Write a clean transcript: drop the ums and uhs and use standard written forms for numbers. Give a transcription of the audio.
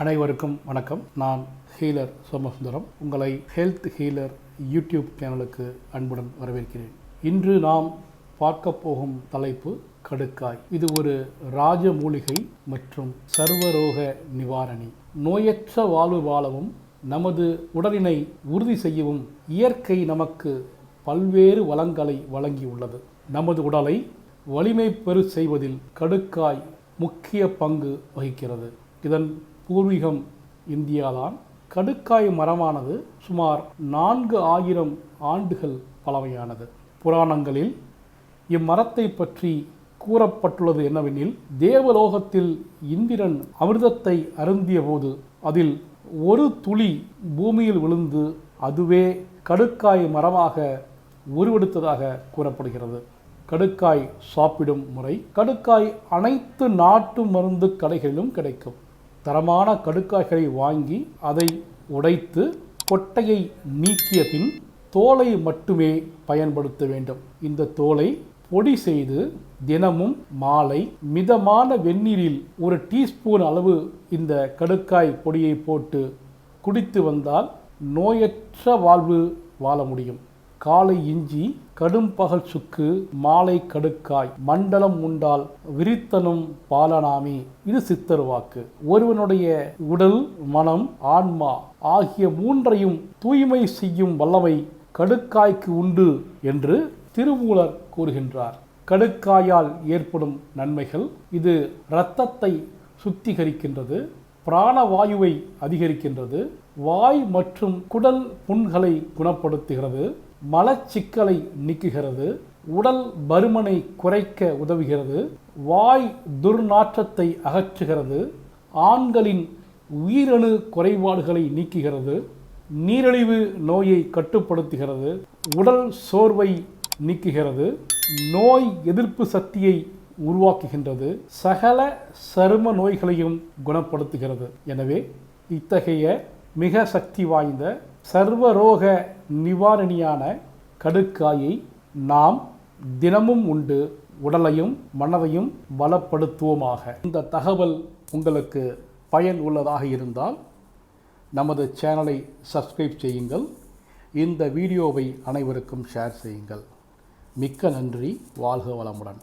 அனைவருக்கும் வணக்கம். நான் ஹீலர் சோமசுந்தரம். உங்களை ஹெல்த் ஹீலர் யூடியூப் சேனலுக்கு அன்புடன் வரவேற்கிறேன். இன்று நாம் பார்க்க போகும் தலைப்பு கடுக்காய். இது ஒரு ராஜ மூலிகை மற்றும் சர்வரோக நிவாரணி. நோயற்ற வாழ்வு வாழவும் நமது உடலினை உறுதி செய்யவும் இயற்கை நமக்கு பல்வேறு வளங்களை வழங்கியுள்ளது. நமது உடலை வலிமை பெறு செய்வதில் கடுக்காய் முக்கிய பங்கு வகிக்கிறது. இதன் பூர்வீகம் இந்தியாதான். கடுக்காய் மரமானது சுமார் 4000 ஆண்டுகள் பழமையானது. புராணங்களில் இம்மரத்தை பற்றி கூறப்பட்டுள்ளது என்னவெனில், தேவலோகத்தில் இந்திரன் அமிர்தத்தை அருந்திய போது அதில் ஒரு துளி பூமியில் விழுந்து அதுவே கடுக்காய் மரமாக உருவெடுத்ததாக கூறப்படுகிறது. கடுக்காய் சாப்பிடும் முறை. கடுக்காய் அனைத்து நாட்டு மருந்து கடைகளிலும் கிடைக்கும். தரமான கடுக்காய்களை வாங்கி அதை உடைத்து கொட்டையை நீக்கிய பின் தோலை மட்டுமே பயன்படுத்த வேண்டும். இந்த தோலை பொடி செய்து தினமும் மாலை மிதமான வெந்நீரில் 1 டீஸ்பூன் அளவு இந்த கடுக்காய் பொடியை போட்டு குடித்து வந்தால் நோயற்ற வாழ்வு வாழ முடியும். காலை இஞ்சி, கடும் பகல் சுக்கு, மாலை கடுக்காய், மண்டலம் உண்டால் விரித்தனும் பாலனாமி. இது சித்தர் வாக்கு. ஒருவனுடைய உடல், மனம், ஆன்மா ஆகிய 3ஐயும் தூய்மை செய்யும் வல்லமை கடுக்காய்க்கு உண்டு என்று திருமூலர் கூறுகின்றார். கடுக்காயால் ஏற்படும் நன்மைகள். இது இரத்தத்தை சுத்திகரிக்கின்றது, பிராணவாயுவை அதிகரிக்கின்றது, வாய் மற்றும் குடல் புண்களை குணப்படுத்துகிறது, மலச்சிக்கலை நீக்குகிறது, உடல் பருமனை குறைக்க உதவுகிறது, வாய் துர்நாற்றத்தை அகற்றுகிறது, ஆண்களின் உயிரணு குறைபாடுகளை நீக்குகிறது, நீரிழிவு நோயை கட்டுப்படுத்துகிறது, உடல் சோர்வை நீக்குகிறது, நோய் எதிர்ப்பு சக்தியை உருவாக்குகின்றது, சகல சரும நோய்களையும் குணப்படுத்துகிறது. எனவே இத்தகைய மிக சக்தி வாய்ந்த சர்வரோக நிவாரணியான கடுக்காயை நாம் தினமும் உண்டு உடலையும் மனதையும் பலப்படுத்துவோமாக. இந்த தகவல் உங்களுக்கு பயன் உள்ளதாக இருந்தால் நமது சேனலை சப்ஸ்கிரைப் செய்யுங்கள். இந்த வீடியோவை அனைவருக்கும் ஷேர் செய்யுங்கள். மிக்க நன்றி. வாழ்க வளமுடன்.